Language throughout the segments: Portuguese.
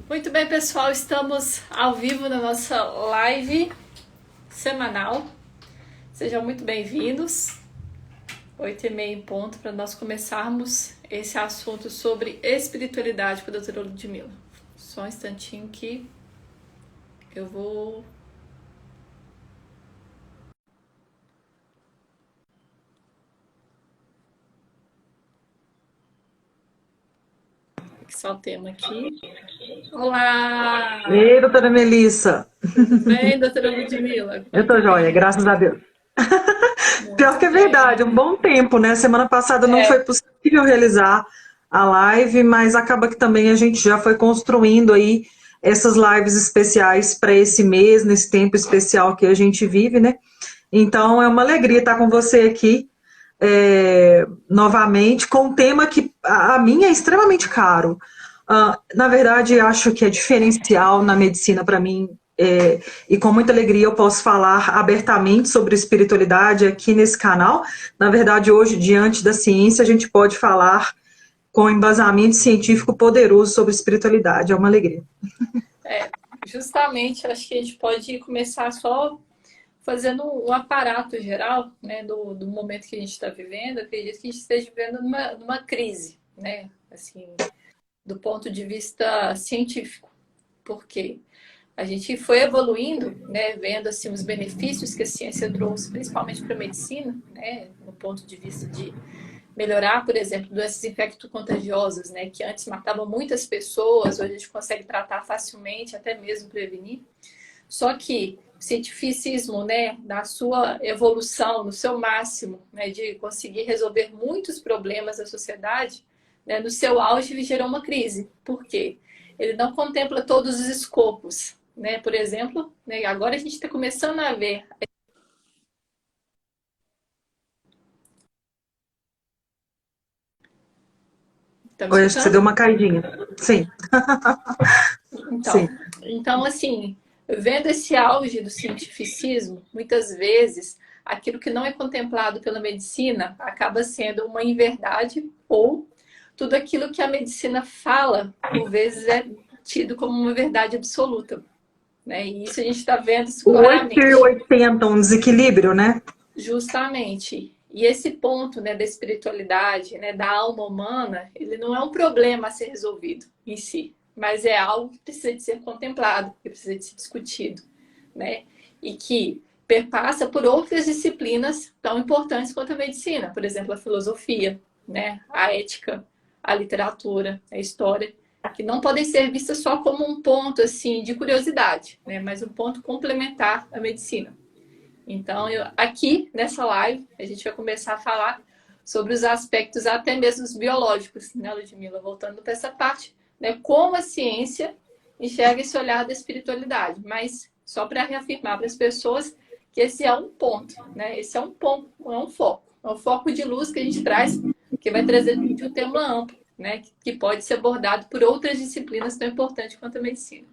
Muito bem, pessoal, estamos ao vivo na nossa live semanal. Sejam muito bem-vindos. 8h30 em ponto para nós começarmos esse assunto sobre espiritualidade com a doutora Ludmila. Só um instantinho que eu vou... Só o tema aqui. Olá! Ei, doutora Melissa. Tudo bem, doutora Ludmila? Eu tô joia, graças a Deus. Pior Muito que é verdade, bem. um bom tempo, né? Semana passada não foi É, possível realizar a live, mas acaba que também a gente já foi construindo aí essas lives especiais para esse mês, nesse tempo especial que a gente vive, né? Então é uma alegria estar com você aqui novamente, com um tema que a mim é extremamente caro. Na verdade, acho que é diferencial na medicina para mim, e com muita alegria eu posso falar abertamente sobre espiritualidade aqui nesse canal. Na verdade, hoje, diante da ciência, a gente pode falar com embasamento científico poderoso sobre espiritualidade. É uma alegria. é, justamente, acho que a gente pode começar só fazendo um aparato geral, né, do momento que a gente está vivendo. Acredito que a gente esteja vivendo numa crise, né, assim, do ponto de vista científico, porque a gente foi evoluindo, né, vendo assim os benefícios que a ciência trouxe, principalmente para a medicina, né, no ponto de vista de melhorar, por exemplo, doenças infecto-contagiosas, né, que antes matavam muitas pessoas, hoje a gente consegue tratar facilmente, até mesmo prevenir. Só que o cientificismo, né, na sua evolução, no seu máximo, né, de conseguir resolver muitos problemas da sociedade, né, no seu auge ele gerou uma crise. Por quê? Ele não contempla todos os escopos, né? Por exemplo, né, agora a gente está começando a ver. Está me Eu acho que você deu escutando? uma caidinha. Sim, Então, sim. então, assim, vendo esse auge do cientificismo, muitas vezes aquilo que não é contemplado pela medicina acaba sendo uma inverdade, ou tudo aquilo que a medicina fala, por vezes, é tido como uma verdade absoluta, né? E isso a gente está vendo isso O 8 e claramente. 80, um desequilíbrio, né? Justamente. E esse ponto, né, da espiritualidade, né, da alma humana, ele não é um problema a ser resolvido em si, mas é algo que precisa de ser contemplado, que precisa de ser discutido, né? E que perpassa por outras disciplinas tão importantes quanto a medicina, por exemplo, a filosofia, né, a ética, a literatura, a história, que não podem ser vistas só como um ponto assim de curiosidade, né, mas um ponto complementar à medicina. Então, aqui nessa live, a gente vai começar a falar sobre os aspectos até mesmo os biológicos, né, Ludmila? Voltando para essa parte, né, como a ciência enxerga esse olhar da espiritualidade. Mas só para reafirmar para as pessoas que esse é um ponto, né? Esse é um ponto, é um foco de luz que a gente traz, que vai trazer de um tema amplo, né, que pode ser abordado por outras disciplinas tão importantes quanto a medicina.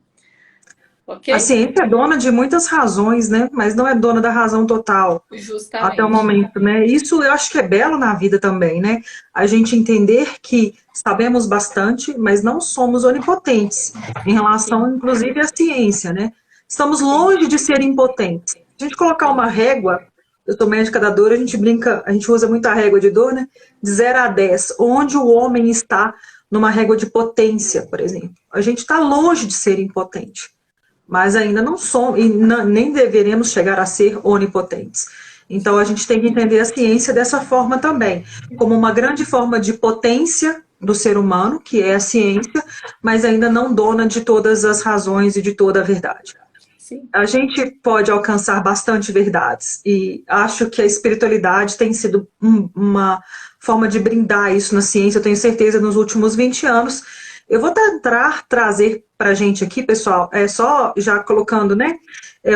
Ok? A ciência é dona de muitas razões, né? Mas não é dona da razão total até o Justamente. momento, né? Isso eu acho que é belo na vida também, né? A gente entender que sabemos bastante, mas não somos onipotentes em relação, Sim, inclusive, à ciência, né? Estamos sim, longe de ser impotentes. Se a gente colocar sim. uma régua, eu sou médica da dor, a gente brinca, a gente usa muito a régua de dor, né? De 0 a 10, onde o homem está numa régua de potência, por exemplo. A gente está longe de ser impotente, mas ainda não somos, e nem deveremos chegar a ser onipotentes. Então, a gente tem que entender a ciência dessa forma também, como uma grande forma de potência do ser humano, que é a ciência, mas ainda não dona de todas as razões e de toda a verdade. Sim. A gente pode alcançar bastante verdades, e acho que a espiritualidade tem sido uma forma de brindar isso na ciência, eu tenho certeza, nos últimos 20 anos. Eu vou tentar trazer para a gente aqui, pessoal, só já colocando, né? é,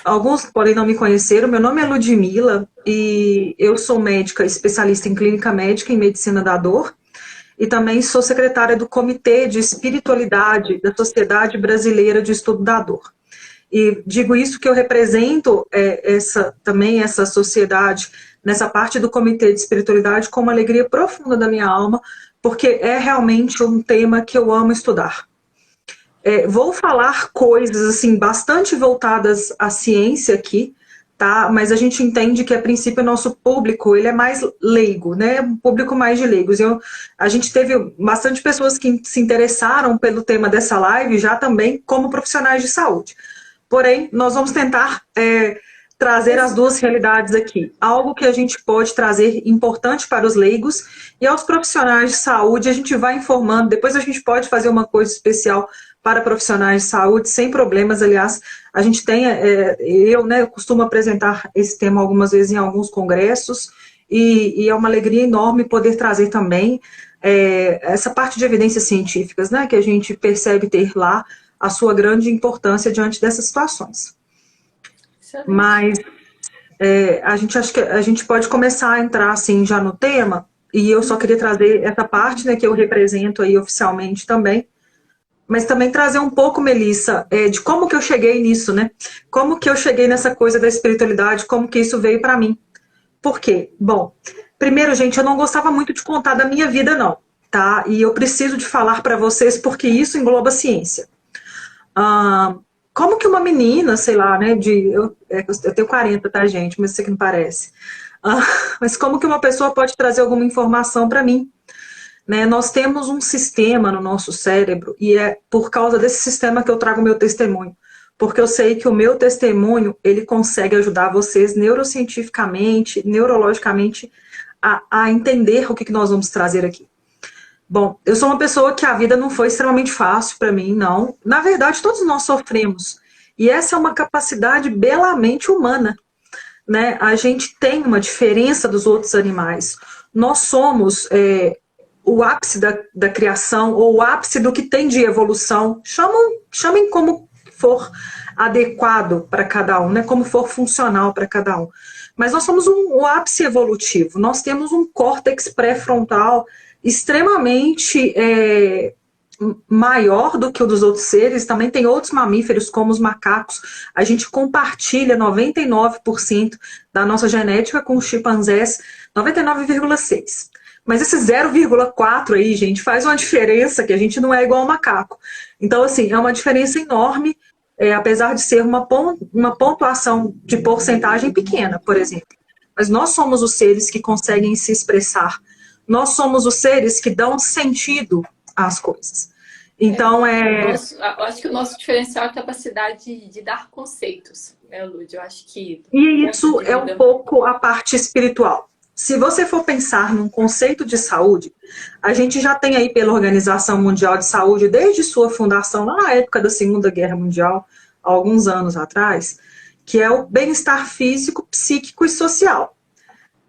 Alguns podem não me conhecer, o meu nome é Ludmila, e eu sou médica especialista em clínica médica e medicina da dor, e também sou secretária do Comitê de Espiritualidade da Sociedade Brasileira de Estudo da Dor. E digo isso que eu represento também essa sociedade nessa parte do Comitê de Espiritualidade com uma alegria profunda da minha alma, porque é realmente um tema que eu amo estudar. Vou falar coisas assim bastante voltadas à ciência aqui, tá? Mas a gente entende que a princípio o nosso público ele é mais leigo, né? Um público mais de leigos. A gente teve bastante pessoas que se interessaram pelo tema dessa live já também como profissionais de saúde. Porém, nós vamos tentar trazer as duas realidades aqui. Algo que a gente pode trazer importante para os leigos e aos profissionais de saúde a gente vai informando. Depois a gente pode fazer uma coisa especial para profissionais de saúde, sem problemas. Aliás, a gente tem, eu costumo apresentar esse tema algumas vezes em alguns congressos e é uma alegria enorme poder trazer também essa parte de evidências científicas, né, que a gente percebe ter lá a sua grande importância diante dessas situações. Excelente. Mas acho que a gente pode começar a entrar assim já no tema, e eu só queria trazer essa parte, né, que eu represento aí oficialmente também, mas também trazer um pouco, Melissa, de como que eu cheguei nisso, né? Como que eu cheguei nessa coisa da espiritualidade, como que isso veio para mim. Por quê? Bom, primeiro, gente, eu não gostava muito de contar da minha vida, não, tá? E eu preciso de falar para vocês porque isso engloba ciência. Como que uma menina, sei lá, né, eu tenho 40, tá, gente, mas isso que não parece. Mas como que uma pessoa pode trazer alguma informação para mim? Né, nós temos um sistema no nosso cérebro e é por causa desse sistema que eu trago o meu testemunho. Porque eu sei que o meu testemunho, ele consegue ajudar vocês neurocientificamente, neurologicamente, a entender o que nós vamos trazer aqui. Bom, eu sou uma pessoa que a vida não foi extremamente fácil para mim, não. Na verdade, todos nós sofremos. E essa é uma capacidade belamente humana. Né? A gente tem uma diferença dos outros animais. Nós somos o ápice da criação, ou o ápice do que tem de evolução. Chamem como for adequado para cada um, né? Como for funcional para cada um. Mas nós somos o ápice evolutivo. Nós temos um córtex pré-frontal extremamente maior do que o dos outros seres. Também tem outros mamíferos, como os macacos. A gente compartilha 99% da nossa genética com os chimpanzés, 99,6%. Mas esse 0,4 aí, gente, faz uma diferença que a gente não é igual ao macaco. Então, assim, é uma diferença enorme, apesar de ser uma pontuação de porcentagem pequena, por exemplo. Mas nós somos os seres que conseguem se expressar. Nós somos os seres que dão sentido às coisas. Então, eu acho que o nosso diferencial é a capacidade de dar conceitos, né, Lúdia? Eu acho que... E isso é um pouco a parte espiritual. Se você for pensar num conceito de saúde, a gente já tem aí pela Organização Mundial de Saúde, desde sua fundação, lá na época da Segunda Guerra Mundial, há alguns anos atrás, que é o bem-estar físico, psíquico e social.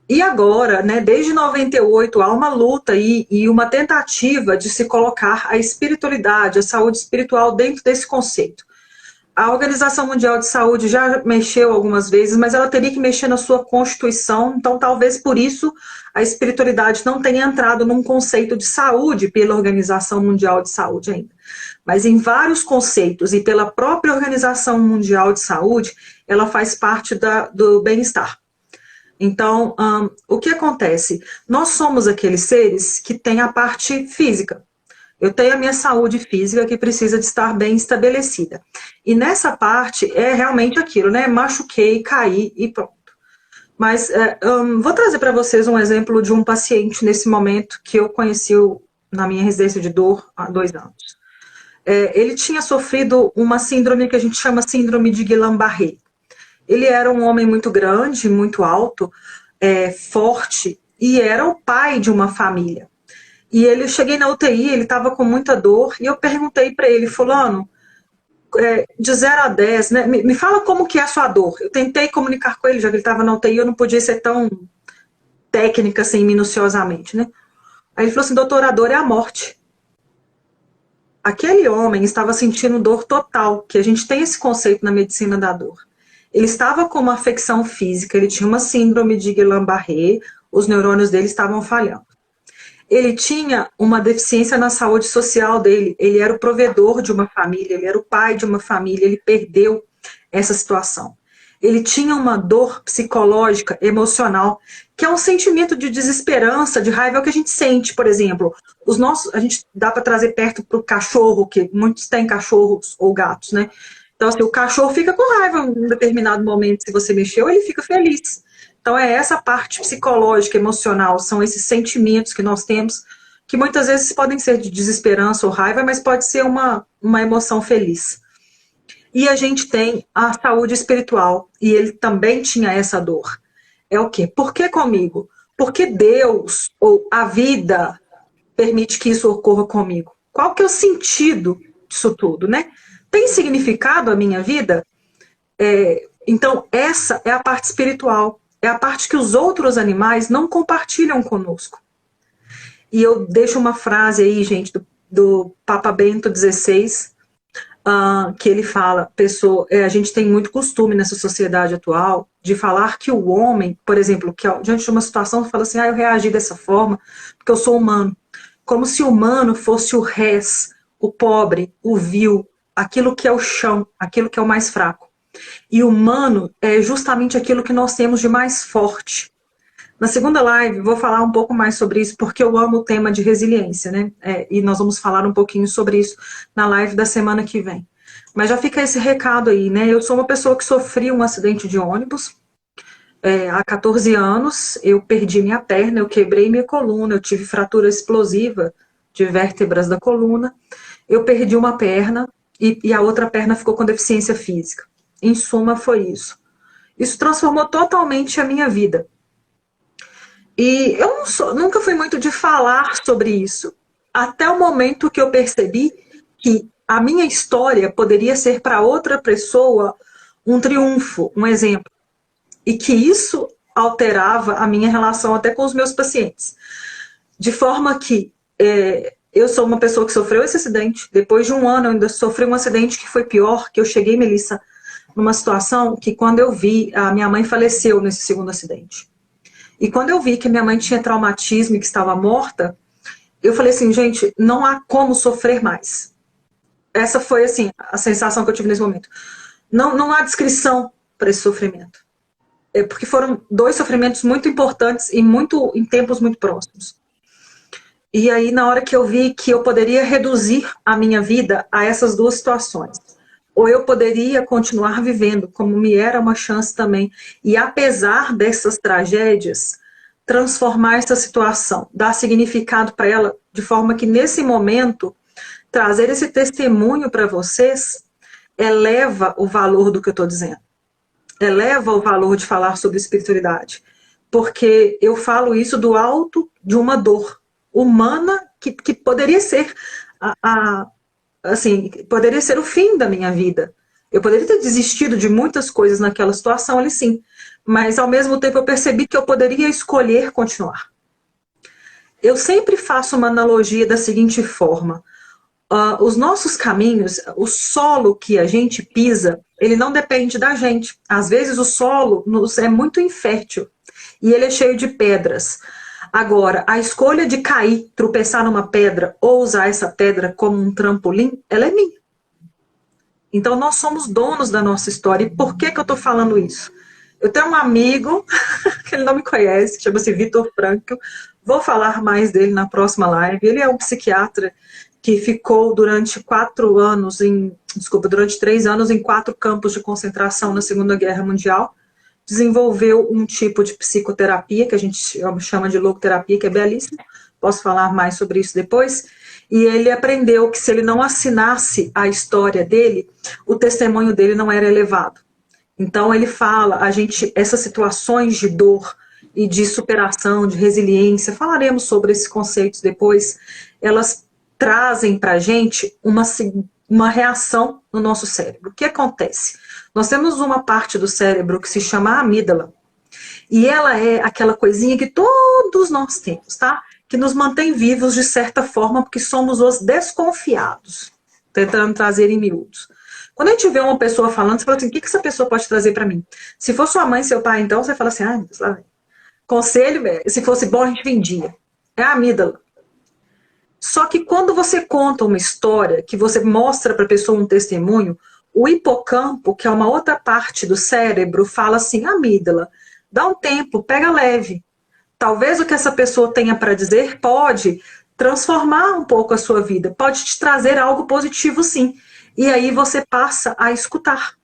E agora, né, desde 98, há uma luta e uma tentativa de se colocar a espiritualidade, a saúde espiritual dentro desse conceito. A Organização Mundial de Saúde já mexeu algumas vezes, mas ela teria que mexer na sua Constituição, então talvez por isso a espiritualidade não tenha entrado num conceito de saúde pela Organização Mundial de Saúde ainda. Mas em vários conceitos e pela própria Organização Mundial de Saúde, ela faz parte do bem-estar. Então, o que acontece? Nós somos aqueles seres que têm a parte física. Eu tenho a minha saúde física que precisa de estar bem estabelecida. E nessa parte é realmente aquilo, né? Machuquei, caí e pronto. Mas vou trazer para vocês um exemplo de um paciente nesse momento que eu conheci na minha residência de dor há 2 anos. Ele tinha sofrido uma síndrome que a gente chama síndrome de Guillain-Barré. Ele era um homem muito grande, muito alto, forte, e era o pai de uma família. E eu cheguei na UTI, ele estava com muita dor, e eu perguntei para ele, fulano, de 0 a 10, né, me fala como que é a sua dor. Eu tentei comunicar com ele, já que ele estava na UTI, eu não podia ser tão técnica, assim, minuciosamente, né? Aí ele falou assim, doutor, a dor é a morte. Aquele homem estava sentindo dor total, que a gente tem esse conceito na medicina da dor. Ele estava com uma afecção física, ele tinha uma síndrome de Guillain-Barré, os neurônios dele estavam falhando. Ele tinha uma deficiência na saúde social dele, ele era o provedor de uma família, ele era o pai de uma família, ele perdeu essa situação. ele tinha uma dor psicológica, emocional, que é um sentimento de desesperança, de raiva, é o que a gente sente, por exemplo. A gente dá para trazer perto para o cachorro, que muitos têm cachorros ou gatos, né? Então, assim, o cachorro fica com raiva em um determinado momento, se você mexeu, ele fica feliz. Então, é essa parte psicológica, emocional, são esses sentimentos que nós temos, que muitas vezes podem ser de desesperança ou raiva, mas pode ser uma emoção feliz. E a gente tem a saúde espiritual, e ele também tinha essa dor. É o quê? Por que comigo? Porque Deus, ou a vida, permite que isso ocorra comigo. Qual que é o sentido disso tudo, né? Tem significado a minha vida? Então, essa é a parte espiritual. É a parte que os outros animais não compartilham conosco. E eu deixo uma frase aí, gente, do Papa Bento XVI, que ele fala, a gente tem muito costume nessa sociedade atual de falar que o homem, por exemplo, que diante de uma situação, fala assim, eu reagi dessa forma porque eu sou humano. Como se o humano fosse o res, o pobre, o vil, aquilo que é o chão, aquilo que é o mais fraco. E o humano é justamente aquilo que nós temos de mais forte. Na segunda live, vou falar um pouco mais sobre isso, porque eu amo o tema de resiliência, né? E nós vamos falar um pouquinho sobre isso na live da semana que vem. Mas já fica esse recado aí, né? Eu sou uma pessoa que sofri um acidente de ônibus. Há 14 anos, eu perdi minha perna, eu quebrei minha coluna, eu tive fratura explosiva de vértebras da coluna. Eu perdi uma perna e a outra perna ficou com deficiência física. Em suma, foi isso. Isso transformou totalmente a minha vida. E eu nunca fui muito de falar sobre isso, até o momento que eu percebi que a minha história poderia ser para outra pessoa um triunfo, um exemplo. E que isso alterava a minha relação até com os meus pacientes. De forma que eu sou uma pessoa que sofreu esse acidente, depois de um ano eu ainda sofri um acidente que foi pior, que eu cheguei, Melissa, numa situação que quando eu vi, a minha mãe faleceu nesse segundo acidente. E quando eu vi que minha mãe tinha traumatismo e que estava morta, eu falei assim, gente, não há como sofrer mais. Essa foi, assim, a sensação que eu tive nesse momento. Não há descrição para esse sofrimento. Porque foram dois sofrimentos muito importantes e em tempos muito próximos. E aí, na hora que eu vi que eu poderia reduzir a minha vida a essas duas situações, ou eu poderia continuar vivendo, como me era uma chance também, e apesar dessas tragédias, transformar essa situação, dar significado para ela, de forma que nesse momento, trazer esse testemunho para vocês, eleva o valor do que eu estou dizendo. Eleva o valor de falar sobre espiritualidade. Porque eu falo isso do alto de uma dor humana que poderia ser assim, poderia ser o fim da minha vida. Eu poderia ter desistido de muitas coisas naquela situação ali, sim. Mas, ao mesmo tempo, eu percebi que eu poderia escolher continuar. Eu sempre faço uma analogia da seguinte forma. Os nossos caminhos, o solo que a gente pisa, ele não depende da gente. Às vezes, o solo é muito infértil e ele é cheio de pedras. Agora, a escolha de cair, tropeçar numa pedra ou usar essa pedra como um trampolim, ela é minha. Então, nós somos donos da nossa história. E por que eu estou falando isso? Eu tenho um amigo, que ele não me conhece, que chama-se Vitor Frankl. Vou falar mais dele na próxima live. Ele é um psiquiatra que ficou durante 3 anos em 4 campos de concentração na Segunda Guerra Mundial. Desenvolveu um tipo de psicoterapia, que a gente chama de logoterapia, que é belíssimo. Posso falar mais sobre isso depois. E ele aprendeu que se ele não assinasse a história dele, o testemunho dele não era elevado. Então ele fala, essas situações de dor e de superação, de resiliência, falaremos sobre esses conceitos depois, elas trazem para a gente uma reação no nosso cérebro. O que acontece? Nós temos uma parte do cérebro que se chama amígdala. E ela é aquela coisinha que todos nós temos, tá? Que nos mantém vivos de certa forma, porque somos os desconfiados. Tentando trazer em miúdos. Quando a gente vê uma pessoa falando, você fala assim, o que essa pessoa pode trazer para mim? Se for sua mãe, seu pai, então, você fala assim, meu Deus, lá vem. Conselho, se fosse bom, a gente vendia. É a amígdala. Só que quando você conta uma história, que você mostra para a pessoa um testemunho, O hipocampo, que é uma outra parte do cérebro, fala assim, amígdala, dá um tempo, pega leve. Talvez o que essa pessoa tenha para dizer pode transformar um pouco a sua vida, pode te trazer algo positivo sim. E aí você passa a escutar.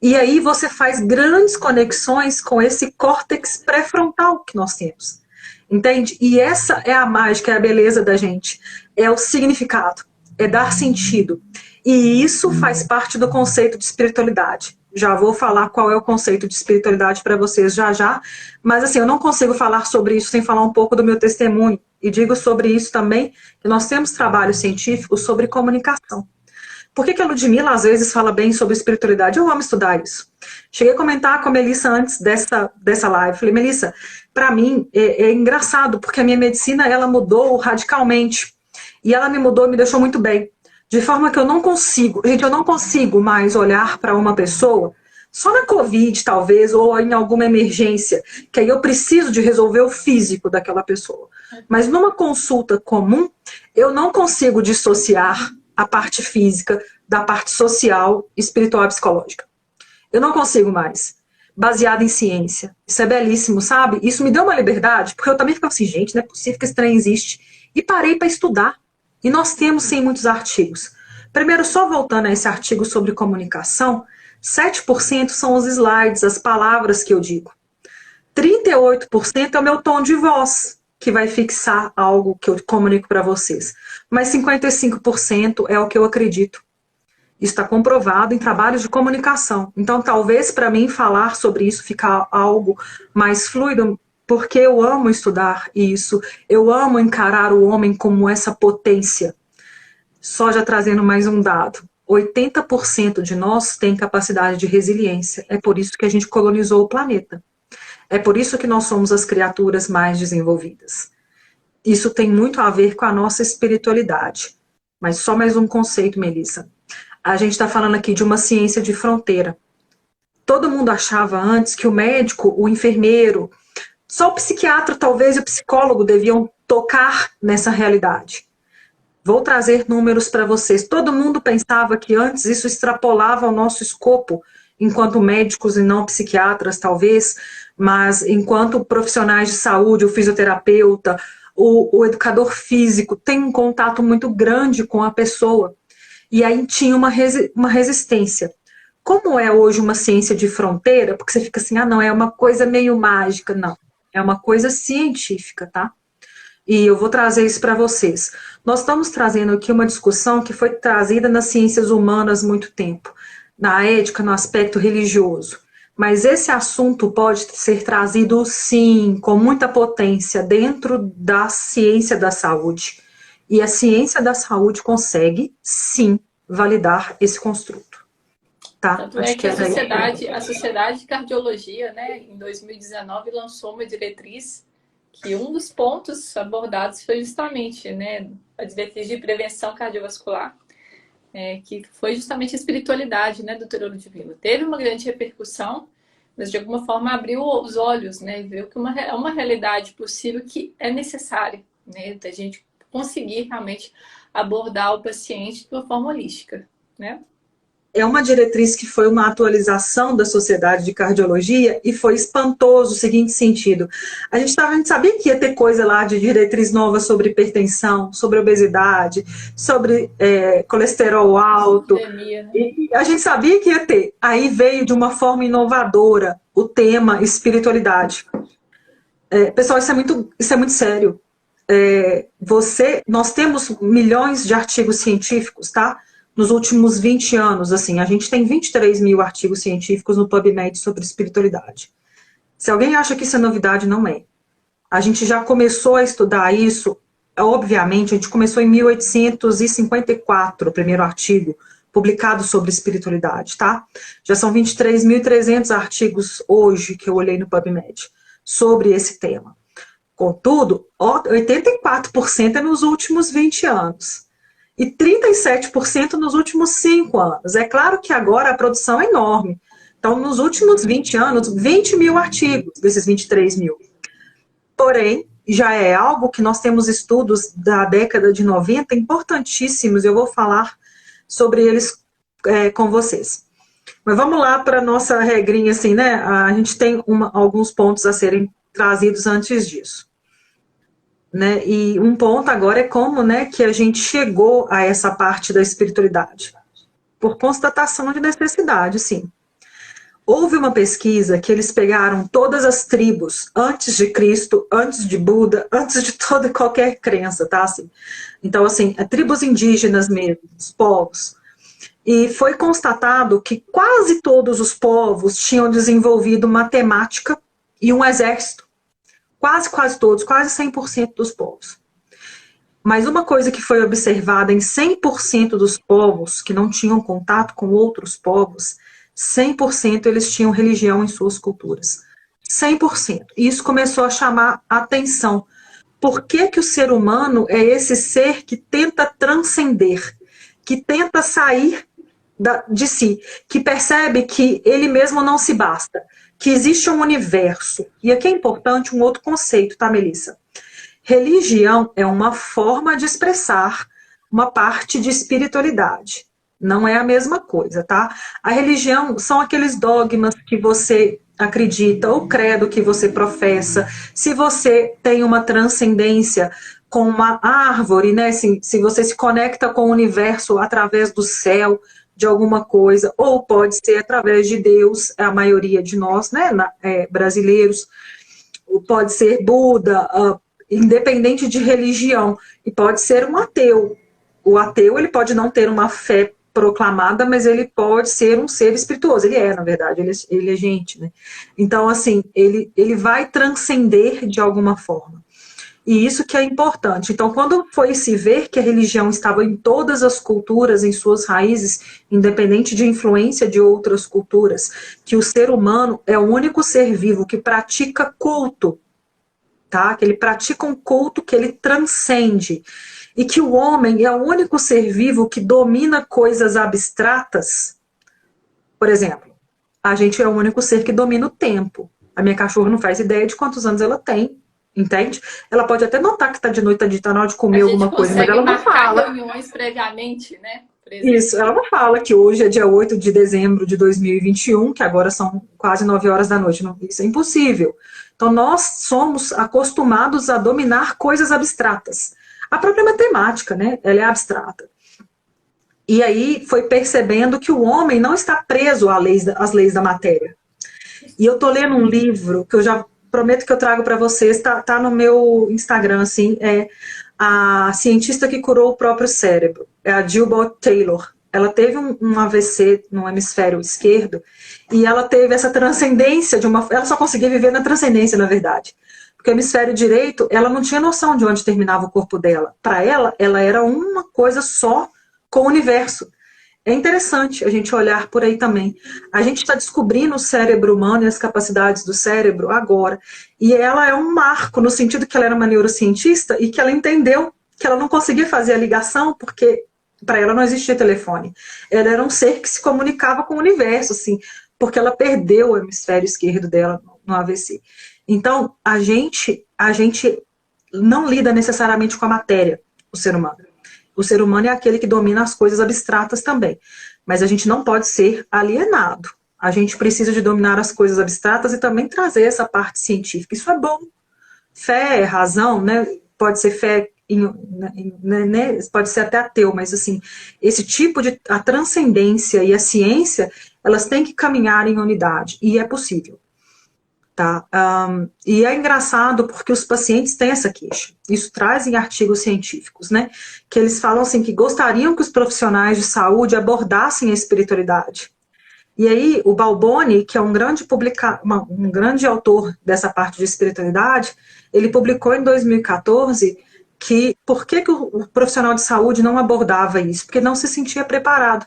E aí você faz grandes conexões com esse córtex pré-frontal que nós temos. Entende? E essa é a mágica, é a beleza da gente. É o significado, é dar sentido. E isso faz parte do conceito de espiritualidade. Já vou falar qual é o conceito de espiritualidade para vocês já já, mas assim, eu não consigo falar sobre isso sem falar um pouco do meu testemunho. E digo sobre isso também, que nós temos trabalhos científicos sobre comunicação. Por que a Ludmilla às vezes fala bem sobre espiritualidade? Eu amo estudar isso. Cheguei a comentar com a Melissa antes dessa live. Falei, Melissa, para mim é engraçado, porque a minha medicina ela mudou radicalmente. E ela me mudou, me deixou muito bem. De forma que eu não consigo, gente, eu não consigo mais olhar para uma pessoa, só na Covid talvez, ou em alguma emergência, que aí eu preciso de resolver o físico daquela pessoa. Mas numa consulta comum, eu não consigo dissociar a parte física da parte social, espiritual e psicológica. Eu não consigo mais. Baseada em ciência. Isso é belíssimo, sabe? Isso me deu uma liberdade, porque eu também ficava assim, gente, não é possível que esse trem existe. E parei para estudar. E nós temos, sim, muitos artigos. Primeiro, só voltando a esse artigo sobre comunicação, 7% são os slides, as palavras que eu digo. 38% é o meu tom de voz, que vai fixar algo que eu comunico para vocês. Mas 55% é o que eu acredito. Isso está comprovado em trabalhos de comunicação. Então, talvez para mim falar sobre isso ficar algo mais fluido, porque eu amo estudar isso, eu amo encarar o homem como essa potência. Só já trazendo mais um dado. 80% de nós tem capacidade de resiliência. É por isso que a gente colonizou o planeta. É por isso que nós somos as criaturas mais desenvolvidas. Isso tem muito a ver com a nossa espiritualidade. Mas só mais um conceito, Melissa. A gente está falando aqui de uma ciência de fronteira. Todo mundo achava antes que o médico, o enfermeiro, só o psiquiatra talvez e o psicólogo deviam tocar nessa realidade. Vou trazer números para vocês. Todo mundo pensava que antes isso extrapolava o nosso escopo, enquanto médicos e não psiquiatras, talvez, mas enquanto profissionais de saúde, o fisioterapeuta, o educador físico tem um contato muito grande com a pessoa. E aí tinha uma resistência. Como é hoje uma ciência de fronteira, porque você fica assim, ah, não, é uma coisa meio mágica. Não, é uma coisa científica, tá? E eu vou trazer isso para vocês. Nós estamos trazendo aqui uma discussão que foi trazida nas ciências humanas há muito tempo, na ética, no aspecto religioso. Mas esse assunto pode ser trazido, sim, com muita potência dentro da ciência da saúde. E a ciência da saúde consegue, sim, validar esse construto. Tá? Tanto é que a Sociedade de Cardiologia, né, em 2019, lançou uma diretriz que um dos pontos abordados foi justamente, né, a diretriz de prevenção cardiovascular, que foi justamente a espiritualidade, né, doutora Ludmilla. Teve uma grande repercussão, mas de alguma forma abriu os olhos, né, e viu que é uma realidade possível que é necessária, né, da gente conseguir realmente abordar o paciente de uma forma holística, né? É uma diretriz que foi uma atualização da Sociedade de Cardiologia e foi espantoso o seguinte sentido. A gente sabia que ia ter coisa lá de diretriz nova sobre hipertensão, sobre obesidade, sobre colesterol alto. Pandemia, né? E a gente sabia que ia ter. Aí veio de uma forma inovadora o tema espiritualidade. Pessoal, isso é muito sério. Nós temos milhões de artigos científicos, tá? Nos últimos 20 anos, assim, a gente tem 23 mil artigos científicos no PubMed sobre espiritualidade. Se alguém acha que isso é novidade, não é. A gente já começou a estudar isso, obviamente, a gente começou em 1854, o primeiro artigo publicado sobre espiritualidade, tá? Já são 23.300 artigos hoje que eu olhei no PubMed sobre esse tema. Contudo, 84% é nos últimos 20 anos. E 37% nos últimos 5 anos. É claro que agora a produção é enorme. Então, nos últimos 20 anos, 20 mil artigos desses 23 mil. Porém, já é algo que nós temos estudos da década de 90 importantíssimos. Eu vou falar sobre eles com vocês. Mas vamos lá para a nossa regrinha, assim, né? A gente tem alguns pontos a serem trazidos antes disso. Né? E um ponto agora é como, né, que a gente chegou a essa parte da espiritualidade. Por constatação de necessidade, sim. Houve uma pesquisa que eles pegaram todas as tribos antes de Cristo, antes de Buda, antes de toda qualquer crença, tá? Assim, então, assim, tribos indígenas mesmo, os povos. E foi constatado que quase todos os povos tinham desenvolvido matemática e um exército. Quase todos, quase 100% dos povos. Mas uma coisa que foi observada em 100% dos povos que não tinham contato com outros povos, 100% eles tinham religião em suas culturas. 100%. E isso começou a chamar a atenção. Por que que o ser humano é esse ser que tenta transcender, que tenta sair de si, que percebe que ele mesmo não se basta, que existe um universo. E aqui é importante um outro conceito, tá, Melissa? Religião é uma forma de expressar uma parte de espiritualidade. Não é a mesma coisa, tá? A religião são aqueles dogmas que você acredita, o credo que você professa. Se você tem uma transcendência com uma árvore, né? Se você se conecta com o universo através do céu, de alguma coisa, ou pode ser através de Deus, a maioria de nós, né, brasileiros, pode ser Buda, independente de religião, e pode ser um ateu. O ateu, ele pode não ter uma fé proclamada, mas ele pode ser um ser espirituoso. Ele na verdade, ele é gente, né? Então, assim, ele vai transcender de alguma forma. E isso que é importante. Então, quando foi se ver que a religião estava em todas as culturas, em suas raízes, independente de influência de outras culturas, que o ser humano é o único ser vivo que pratica culto, tá? Que ele pratica um culto que ele transcende. E que o homem é o único ser vivo que domina coisas abstratas. Por exemplo, a gente é o único ser que domina o tempo. A minha cachorra não faz ideia de quantos anos ela tem. Entende? Ela pode até notar que está de noite, tá na hora de comer alguma coisa, mas ela não fala. Reuniões previamente, né? Isso, ela não fala que hoje é dia 8 de dezembro de 2021, que agora são quase 9 horas da noite. Não, isso é impossível. Então, nós somos acostumados a dominar coisas abstratas. A própria matemática, né? Ela é abstrata. E aí foi percebendo que o homem não está preso às leis da matéria. E eu estou lendo um livro que eu já prometo que eu trago para vocês, tá no meu Instagram, assim, é a cientista que curou o próprio cérebro, é a Gilbert Taylor. Ela teve um AVC no hemisfério esquerdo e ela teve essa transcendência ela só conseguia viver na transcendência, na verdade. Porque o hemisfério direito, ela não tinha noção de onde terminava o corpo dela. Para ela era uma coisa só com o universo. É interessante a gente olhar por aí também. A gente está descobrindo o cérebro humano e as capacidades do cérebro agora. E ela é um marco, no sentido que ela era uma neurocientista e que ela entendeu que ela não conseguia fazer a ligação porque para ela não existia telefone. Ela era um ser que se comunicava com o universo, assim, porque ela perdeu o hemisfério esquerdo dela no AVC. Então, a gente não lida necessariamente com a matéria, o ser humano. O ser humano é aquele que domina as coisas abstratas também. Mas a gente não pode ser alienado. A gente precisa de dominar as coisas abstratas e também trazer essa parte científica. Isso é bom. Fé, razão, né? Pode ser fé, né? Pode ser até ateu, mas assim, esse tipo de... A transcendência e a ciência, elas têm que caminhar em unidade. E é possível. Tá? E é engraçado porque os pacientes têm essa queixa. Isso traz em artigos científicos, né? Que eles falam assim que gostariam que os profissionais de saúde abordassem a espiritualidade. E aí o Balboni, que é um grande autor dessa parte de espiritualidade, ele publicou em 2014 que por que o profissional de saúde não abordava isso? Porque não se sentia preparado.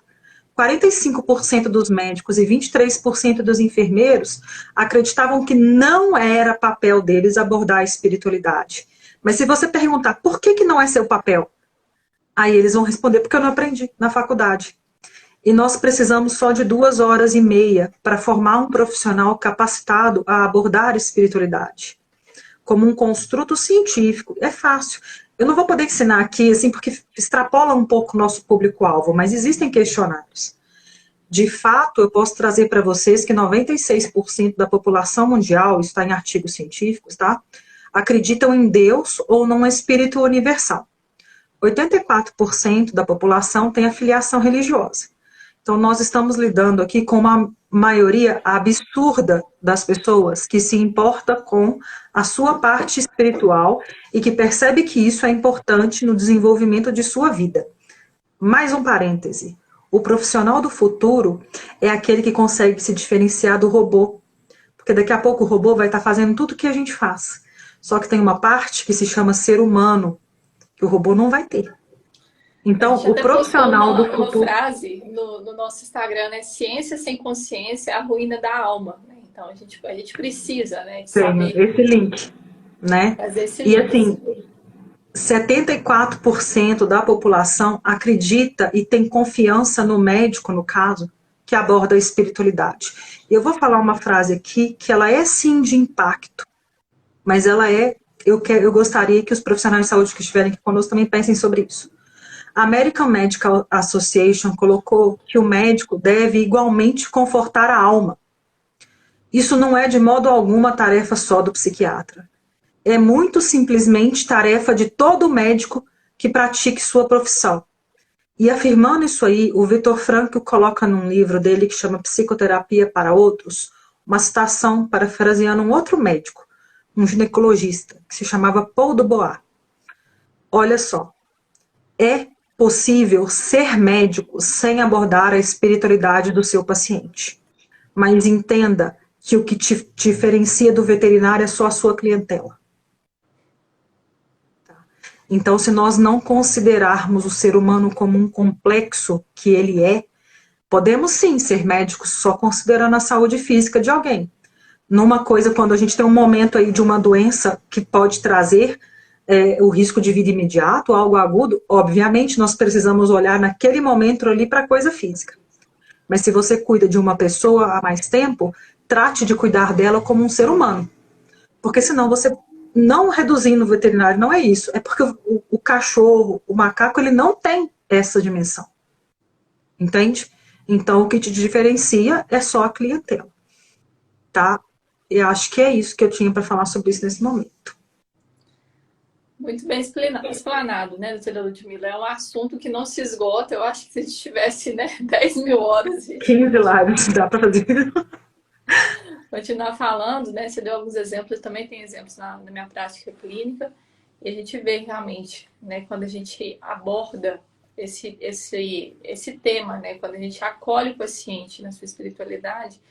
45% dos médicos e 23% dos enfermeiros acreditavam que não era papel deles abordar a espiritualidade. Mas se você perguntar por que não é seu papel, aí eles vão responder porque eu não aprendi na faculdade. E nós precisamos só de 2 horas e meia para formar um profissional capacitado a abordar a espiritualidade. Como um construto científico. É fácil. Eu não vou poder ensinar aqui, assim, porque extrapola um pouco o nosso público-alvo, mas existem questionários. De fato, eu posso trazer para vocês que 96% da população mundial, isso está em artigos científicos, tá? Acreditam em Deus ou num espírito universal. 84% da população tem afiliação religiosa. Então, nós estamos lidando aqui com uma maioria absurda das pessoas que se importa com a sua parte espiritual e que percebe que isso é importante no desenvolvimento de sua vida. Mais um parêntese. O profissional do futuro é aquele que consegue se diferenciar do robô. Porque daqui a pouco o robô vai estar fazendo tudo o que a gente faz. Só que tem uma parte que se chama ser humano, que o robô não vai ter. Então, o profissional do futuro... uma frase no nosso Instagram, né? Ciência sem consciência é a ruína da alma. Né? Então, a gente precisa, né, de saber... esse link, né? Fazer esse e link. Assim, 74% da população acredita e tem confiança no médico, no caso, que aborda a espiritualidade. Eu vou falar uma frase aqui que ela é sim de impacto, mas ela é... Eu gostaria que os profissionais de saúde que estiverem aqui conosco também pensem sobre isso. A American Medical Association colocou que o médico deve igualmente confortar a alma. Isso não é de modo algum uma tarefa só do psiquiatra. É muito simplesmente tarefa de todo médico que pratique sua profissão. E afirmando isso aí, o Viktor Frankl coloca num livro dele que chama Psicoterapia para Outros, uma citação parafraseando um outro médico, um ginecologista, que se chamava Paul Dubois. Olha só, é possível ser médico sem abordar a espiritualidade do seu paciente. Mas entenda que o que te diferencia do veterinário é só a sua clientela. Então, se nós não considerarmos o ser humano como um complexo que ele é, podemos sim ser médicos só considerando a saúde física de alguém. Numa coisa, quando a gente tem um momento aí de uma doença que pode trazer o risco de vida imediato, algo agudo, obviamente nós precisamos olhar naquele momento ali para a coisa física. Mas se você cuida de uma pessoa há mais tempo, trate de cuidar dela como um ser humano. Porque senão você, não reduzindo o veterinário, não é isso. É porque o cachorro, o macaco, ele não tem essa dimensão. Entende? Então o que te diferencia é só a clientela. Tá? Eu acho que é isso que eu tinha para falar sobre isso nesse momento. Muito bem explanado, né, doutora Ludmila? É um assunto que não se esgota. Eu acho que se a gente tivesse, né, 10 mil horas... 15 lives, dá para fazer. Continuar falando, né? Você deu alguns exemplos, eu também tenho exemplos na minha prática clínica. E a gente vê realmente, né, quando a gente aborda esse tema, né, quando a gente acolhe o paciente na sua espiritualidade,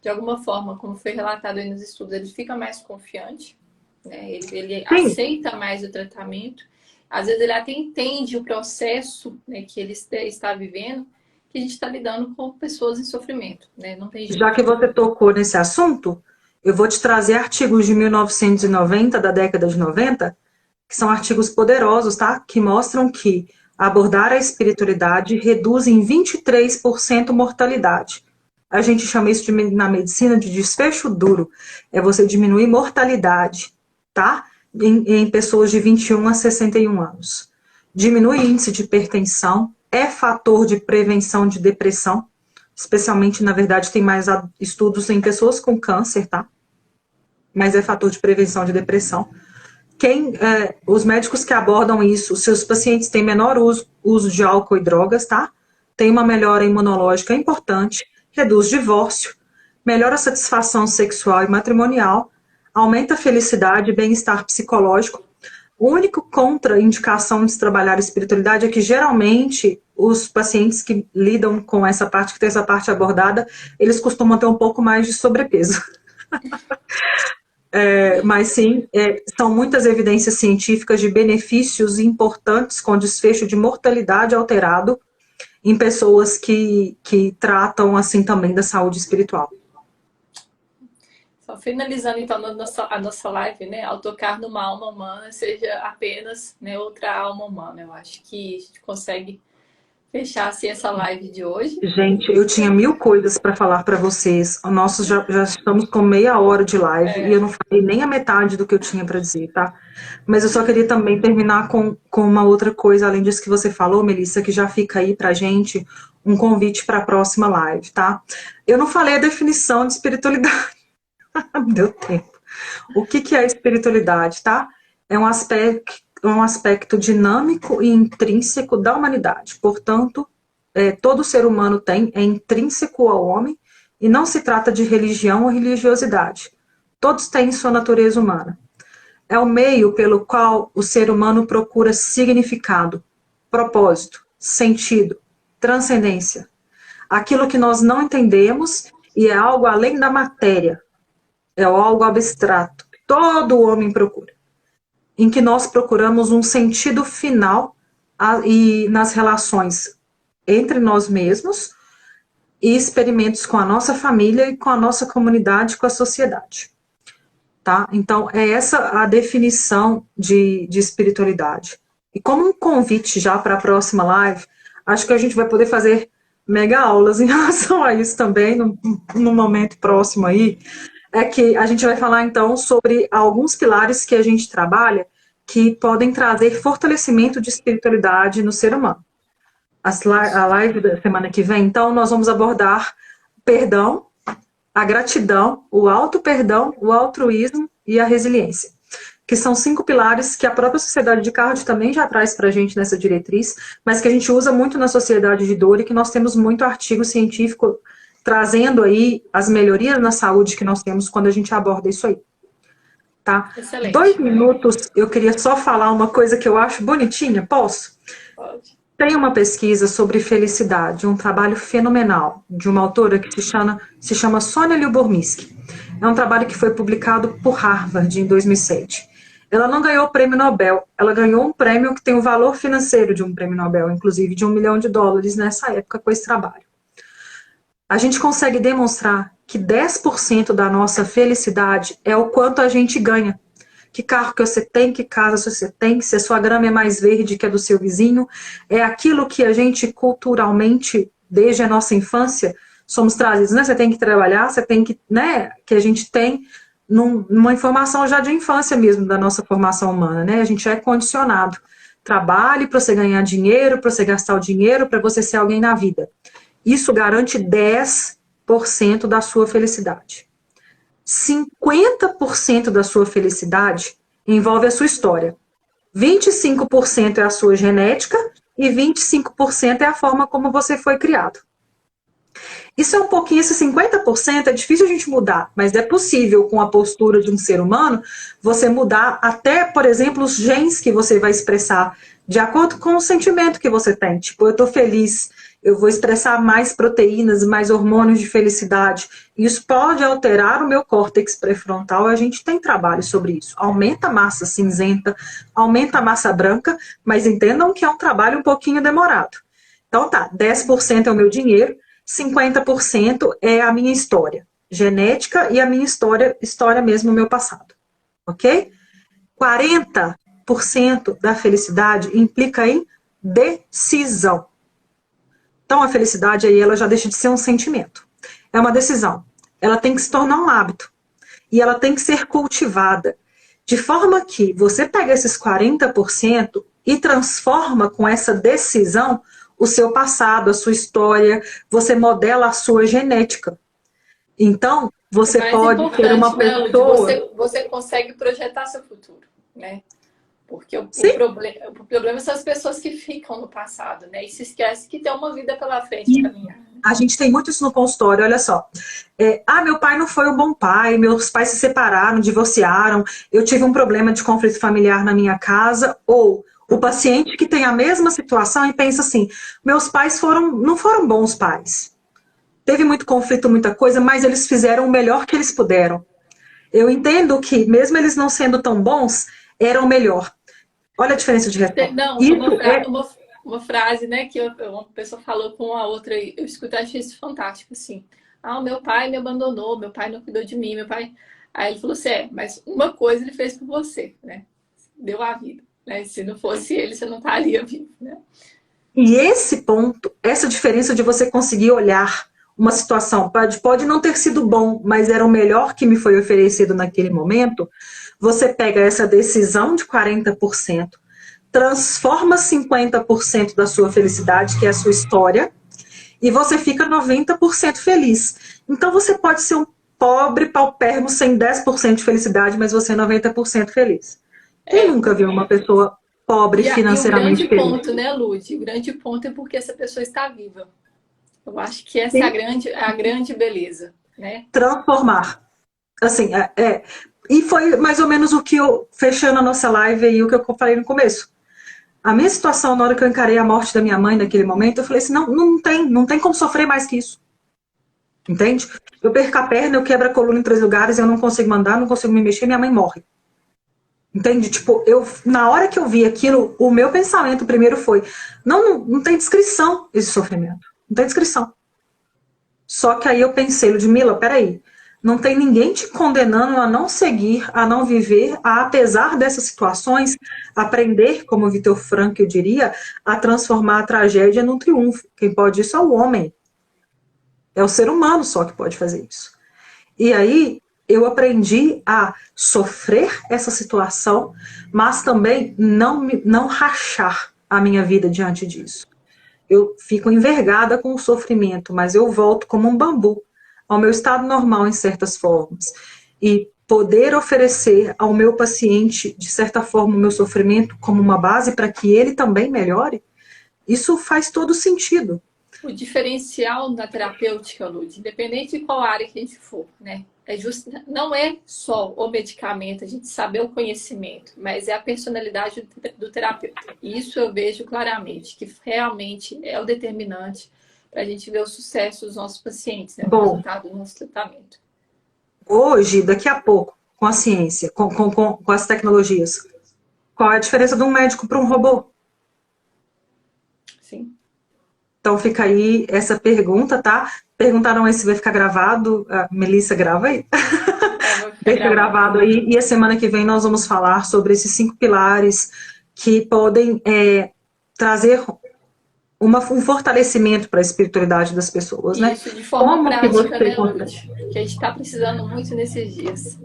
de alguma forma, como foi relatado aí nos estudos, ele fica mais confiante, né? Ele aceita mais o tratamento. Às vezes ele até entende o processo, né, que ele está vivendo, que a gente está lidando com pessoas em sofrimento, né? Não tem jeito. Já que você tocou nesse assunto, eu vou te trazer artigos de 1990, da década de 90, que são artigos poderosos, tá? Que mostram que abordar a espiritualidade reduz em 23% mortalidade. A gente chama isso na medicina de desfecho duro. É você diminuir mortalidade, tá? Em pessoas de 21 a 61 anos. Diminui índice de hipertensão, é fator de prevenção de depressão, especialmente, na verdade, tem mais estudos em pessoas com câncer, tá? Mas é fator de prevenção de depressão. Os médicos que abordam isso, seus pacientes têm menor uso de álcool e drogas, tá? Tem uma melhora imunológica importante, reduz divórcio, melhora a satisfação sexual e matrimonial, aumenta a felicidade e bem-estar psicológico. O único contraindicação de se trabalhar a espiritualidade é que, geralmente, os pacientes que lidam com essa parte, que tem essa parte abordada, eles costumam ter um pouco mais de sobrepeso. Mas sim, são muitas evidências científicas de benefícios importantes com desfecho de mortalidade alterado em pessoas que tratam assim também da saúde espiritual. Só finalizando então a nossa live, né? Ao tocar numa alma humana, seja apenas, né, outra alma humana. Eu acho que a gente consegue fechar assim essa live de hoje. Gente, eu tinha 1000 coisas para falar para vocês. Nós já estamos com meia hora de live e eu não falei nem a metade do que eu tinha para dizer, tá? Mas eu só queria também terminar com uma outra coisa, além disso que você falou, Melissa, que já fica aí pra gente um convite para a próxima live, tá? Eu não falei a definição de espiritualidade. Deu tempo. O que é espiritualidade, tá? É um aspecto dinâmico e intrínseco da humanidade. Portanto, todo ser humano é intrínseco ao homem e não se trata de religião ou religiosidade. Todos têm sua natureza humana. É o meio pelo qual o ser humano procura significado, propósito, sentido, transcendência. Aquilo que nós não entendemos e é algo além da matéria. É algo abstrato. Todo homem procura. Em que nós procuramos um sentido final e nas relações entre nós mesmos e experimentos com a nossa família e com a nossa comunidade, com a sociedade. Tá? Então, é essa a definição de espiritualidade. E como um convite já para a próxima live, acho que a gente vai poder fazer mega aulas em relação a isso também, no momento próximo aí, é que a gente vai falar então sobre alguns pilares que a gente trabalha que podem trazer fortalecimento de espiritualidade no ser humano. A live da semana que vem, então, nós vamos abordar perdão, a gratidão, o auto-perdão, o altruísmo e a resiliência, que são 5 pilares que a própria Sociedade de Cardio também já traz para a gente nessa diretriz, mas que a gente usa muito na Sociedade de Dor e que nós temos muito artigo científico trazendo aí as melhorias na saúde que nós temos quando a gente aborda isso aí. Tá? Excelente. 2 minutos, eu queria só falar uma coisa que eu acho bonitinha, posso? Pode. Tem uma pesquisa sobre felicidade, um trabalho fenomenal, de uma autora que se chama Sonja Lyubomirsky. É um trabalho que foi publicado por Harvard em 2007. Ela não ganhou o prêmio Nobel, ela ganhou um prêmio que tem o valor financeiro de um prêmio Nobel, inclusive de $1 milhão nessa época com esse trabalho. A gente consegue demonstrar que 10% da nossa felicidade é o quanto a gente ganha. Que carro que você tem, que casa você tem, se a sua grama é mais verde que a do seu vizinho. É aquilo que a gente culturalmente, desde a nossa infância, somos trazidos, né? Você tem que trabalhar, você tem que, né? Que a gente tem numa informação já de infância mesmo, da nossa formação humana, né? A gente é condicionado. Trabalhe para você ganhar dinheiro, para você gastar o dinheiro, para você ser alguém na vida. Isso garante 10% da sua felicidade. 50% da sua felicidade envolve a sua história. 25% é a sua genética e 25% é a forma como você foi criado. Isso é um pouquinho, esse 50% é difícil a gente mudar, mas é possível com a postura de um ser humano você mudar até, por exemplo, os genes que você vai expressar de acordo com o sentimento que você tem. Tipo, eu estou feliz, eu vou expressar mais proteínas, mais hormônios de felicidade. Isso pode alterar o meu córtex pré-frontal, a gente tem trabalho sobre isso. Aumenta a massa cinzenta, aumenta a massa branca, mas entendam que é um trabalho um pouquinho demorado. Então tá, 10% é o meu dinheiro, 50% é a minha história, genética e a minha história mesmo, o meu passado. Ok? 40% da felicidade implica em decisão. Então, a felicidade aí, ela já deixa de ser um sentimento. É uma decisão. Ela tem que se tornar um hábito. E ela tem que ser cultivada. De forma que você pega esses 40% e transforma com essa decisão o seu passado, a sua história, você modela a sua genética. Então, você pode ter uma pessoa... Você consegue projetar seu futuro, né? Porque o problema são as pessoas que ficam no passado, né? E se esquece que tem uma vida pela frente para caminhar. A gente tem muito isso no consultório, olha só. Meu pai não foi um bom pai, meus pais se separaram, divorciaram, eu tive um problema de conflito familiar na minha casa, ou o paciente que tem a mesma situação e pensa assim, meus pais não foram bons pais. Teve muito conflito, muita coisa, mas eles fizeram o melhor que eles puderam. Eu entendo que, mesmo eles não sendo tão bons, eram melhor. Olha a diferença de resposta. Não, uma frase, né, que uma pessoa falou com a outra, eu escutei, achei isso fantástico, assim. O meu pai me abandonou, meu pai não cuidou de mim, meu pai... Aí ele falou assim, mas uma coisa ele fez por você, né? Deu a vida, né? Se não fosse ele, você não estaria vivo, né? E esse ponto, essa diferença de você conseguir olhar uma situação, pode não ter sido bom, mas era o melhor que me foi oferecido naquele momento, você pega essa decisão de 40%, transforma 50% da sua felicidade, que é a sua história, e você fica 90% feliz. Então você pode ser um pobre paupérrimo sem 10% de felicidade, mas você é 90% feliz. Quem nunca viu uma pessoa pobre E o financeiramente grande feliz? ponto, né, Lud? O grande ponto é porque essa pessoa está viva. Eu acho que essa Sim. é a grande beleza, né? Transformar. Assim, e foi mais ou menos o que eu, fechando a nossa live aí, o que eu falei no começo. A minha situação, na hora que eu encarei a morte da minha mãe naquele momento, eu falei assim, não tem como sofrer mais que isso. Entende? Eu perco a perna, eu quebro a coluna em 3 lugares, eu não consigo andar, não consigo me mexer, minha mãe morre. Entende? Tipo, na hora que eu vi aquilo, o meu pensamento primeiro foi, não tem descrição esse sofrimento. Não tem descrição. Só que aí eu pensei, Ludmila, peraí, não tem ninguém te condenando a não seguir, a não viver, a, apesar dessas situações, aprender, como o Viktor Frankl diria, a transformar a tragédia num triunfo. Quem pode isso é o homem. É o ser humano só que pode fazer isso. E aí eu aprendi a sofrer essa situação, mas também não rachar a minha vida diante disso. Eu fico envergada com o sofrimento, mas eu volto como um bambu ao meu estado normal em certas formas. E poder oferecer ao meu paciente, de certa forma, o meu sofrimento como uma base para que ele também melhore, isso faz todo sentido. O diferencial na terapêutica, Lud, independente de qual área que a gente for, né? Não é só o medicamento, a gente saber o conhecimento, mas é a personalidade do terapeuta. E isso eu vejo claramente, que realmente é o determinante para a gente ver o sucesso dos nossos pacientes, né? O resultado do nosso tratamento. Hoje, daqui a pouco, com a ciência, com as tecnologias, qual é a diferença de um médico para um robô? Sim. Então fica aí essa pergunta, tá? Perguntaram aí se vai ficar gravado. A Melissa, grava aí. Vai ficar gravado aí. E a semana que vem nós vamos falar sobre esses 5 pilares que podem trazer um fortalecimento para a espiritualidade das pessoas, né? Isso, de forma Como prática, né, Lud? Que a gente está precisando muito nesses dias.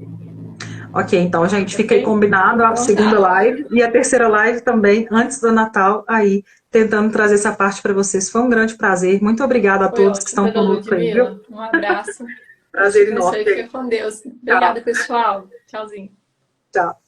Ok, então, gente, fiquei combinado a segunda live e a terceira live também, antes do Natal, aí, tentando trazer essa parte para vocês. Foi um grande prazer. Muito obrigada a todos que estão conosco aí, viu? Um abraço. Prazer enorme. Fica com Deus. Obrigada, pessoal. Tchauzinho. Tchau.